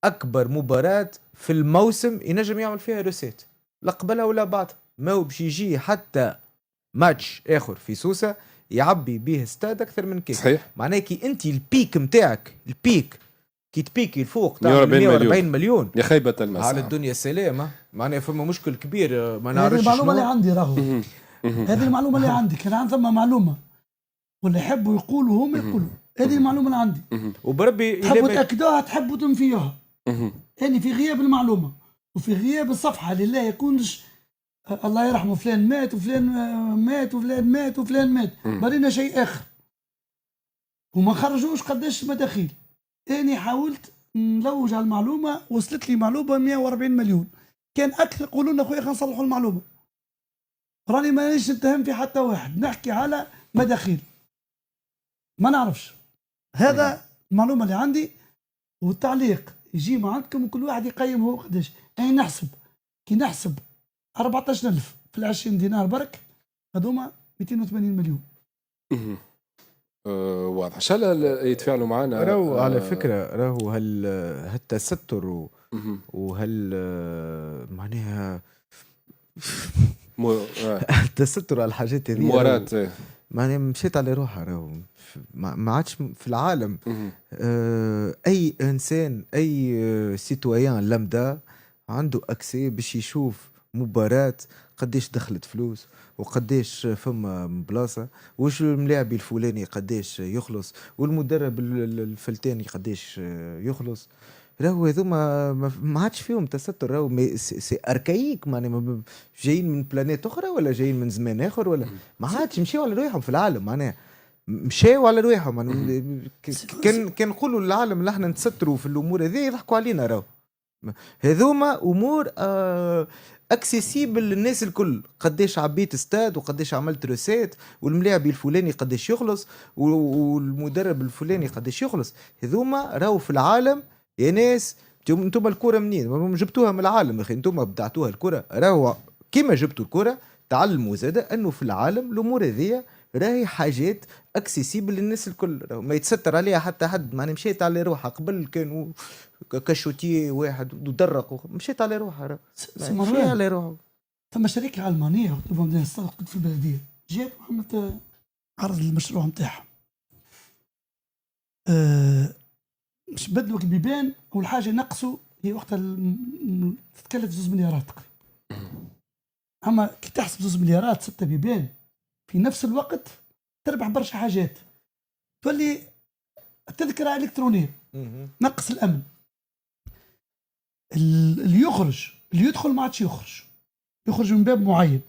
اكبر مباراة في الموسم ينجم يعمل فيها روسيت، لا قبلها ولا بعدها. ما هو باش يجي حتى ماتش اخر في سوسة يعبي به استاد اكثر من كيك. صحيح. معناها كي انت البيك نتاعك، البيك كي تبيكي الفوق تعمل 140 140 مليون يا خيبة المسعى. على الدنيا سلامة. معناها فما مشكل كبير. ما هذه نعرفش المعلومة اللي شنو. عندي راهو. هذه المعلومة اللي عندي. كان عن ثم معلومة واللي يحبوا يقولوا هم يقولوا. هذه المعلومة اللي عندي. وبربي تحبوا تأكدوها تحبوا تنفيوها. يعني في غياب المعلومة وفي غياب الصفحة لله يكونش الله يرحمه فلان مات وفلان مات وفلان مات وفلان مات برينا شيء آخر وما خرجوش قداش مداخيل. أنا حاولت نلوج على المعلومة، وصلت لي معلومة 140 مليون. كان أكثر يقولوا لنا أخويا خلينا نصلحوا المعلومة. راني مانيش نتهم في حتى واحد، نحكي على مداخيل ما نعرفش. هذا المعلومة اللي عندي. والتعليق يجي مع عندكم وكل واحد يقيم هو قداش. يعني نحسب كي نحسب 14,000 في 20 دينار برك هذوما 280 مليون. واضح. شاء يتفاعلوا معنا. راهو على فكرة راهو هالتستر وهال معناها التستر على الحاجات هذه مورات معناها مشيت على روحها. راهو ما عادش في العالم اي انسان اي سيتويان لامدا عنده اكسي باش يشوف مباراة قديش دخلت فلوس وقديش فما بلاصة، وش الملاعب الفلاني قديش يخلص، والمدرب الفلتاني قديش يخلص. راهو هذوما ما عادش فيهم تستر. راهو سي اركايك، معناها جايين من بلانيت اخرى ولا جايين من زمان اخر ولا ما عادش مشيوا على روحهم في العالم. معناها مشاو على روحهم. كان نقولوا للعالم اللي احنا نتستروا في الامور هذه يضحكوا علينا. راهو هذوما امور اكسيسيبل للناس الكل. قديش عبيت استاد وقديش عملت روسيت والملاعب الفلاني قديش يخلص والمدرب الفلاني قديش يخلص. هذوما راهو في العالم يا ناس. انتم الكرة منين؟ جبتوها من العالم يا اخي، انتم بدعتوها الكرة. راهو كيما جبتوا الكرة تعلموا زاده انه في العالم الامور هذه راهي حاجات اكسيسيبل للناس الكل. ما يتستر عليها حتى حد. معناها مشيت على روحها قبل كانوا كشوتي واحد ودرق مشيت على روحها. مشيت على روحها. ثم شركة علمانية وطبعا في البلدية جات وعملت عرض المشروع نتاعها. مش بدلوا البيبان. أول حاجة نقصوا هي وقتها تتكلف 2 مليارات تقريبا. أما كي تحسب 2 مليارات 6 بيبان في نفس الوقت تربح برشا حاجات. تولي التذكرة إلكترونية، نقص الأمن، اللي يخرج اللي يدخل ما عادش يخرج من باب معين.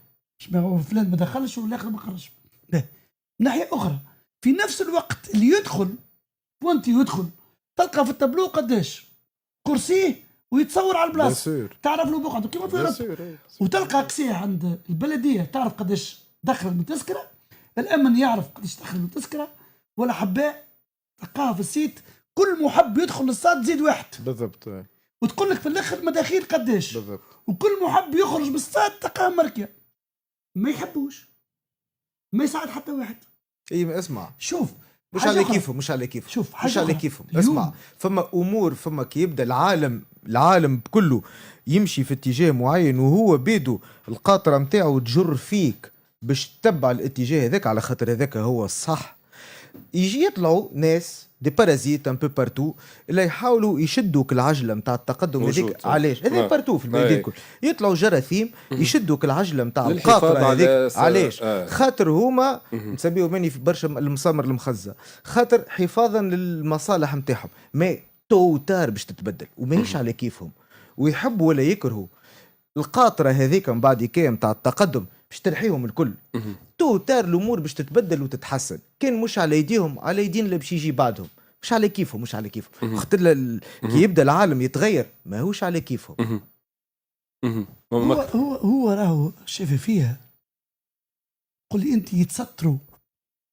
فلان ما دخلش والآخر ما خرج. ناحية أخرى في نفس الوقت اللي يدخل وانت يدخل تلقى في التابلو قداش كرسيه ويتصور على البلاصة، تعرف له بقعده كيما في وتلقى كسيه عند البلدية تعرف قداش دخل من تذكرة. الأمن يعرف قداش دخل من تذكرة ولا حباء. تلقاها في السيت كل محب يدخل للصاد تزيد واحد بالضبط، وتقول لك في الاخر مداخيل قداش بالضبط. وكل محب يخرج بالصاد تلقاه مركيه. ما يحبوش، ما يساعد حتى واحد. اي اسمع شوف مش على كيفهم، مش على كيفهم، شوف مش على كيفهم. اسمع فما امور، فما كي يبدا العالم كله يمشي في اتجاه معين وهو بيدو القاطره نتاعو تجر فيك باش تتبع الاتجاه هذاك على خاطر هذاك هو الصح. يجي يطلعوا ناس دي بارازيت ان بو بارتو اللي يحاولوا يشدوك العجله نتاع التقدم هذيك. علاش هذا بارتو في البلاد الكل يطلعوا جراثيم يشدوك العجله نتاع القاطره هذيك. علاش؟ خاطر هما نسميو ماني في برشا المسامر المخزه، خاطر حفاظا للمصالح نتاعهم. ما توتار باش تتبدل وماهيش على كيفهم، ويحبوا ولا يكرهوا القاطره هذيك من بعد كام نتاع التقدم باش ترحيهم الكل. توتار الامور باش تتبدل وتتحسن. كان مش على يديهم، على يدين اللي باش يجي بعدهم. مش على كيفهم، مش على كيفهم. خاطر كي يبدا العالم يتغير ما هوش على كيفهم. هو راهو شايف فيها. قل لي انت يتستروا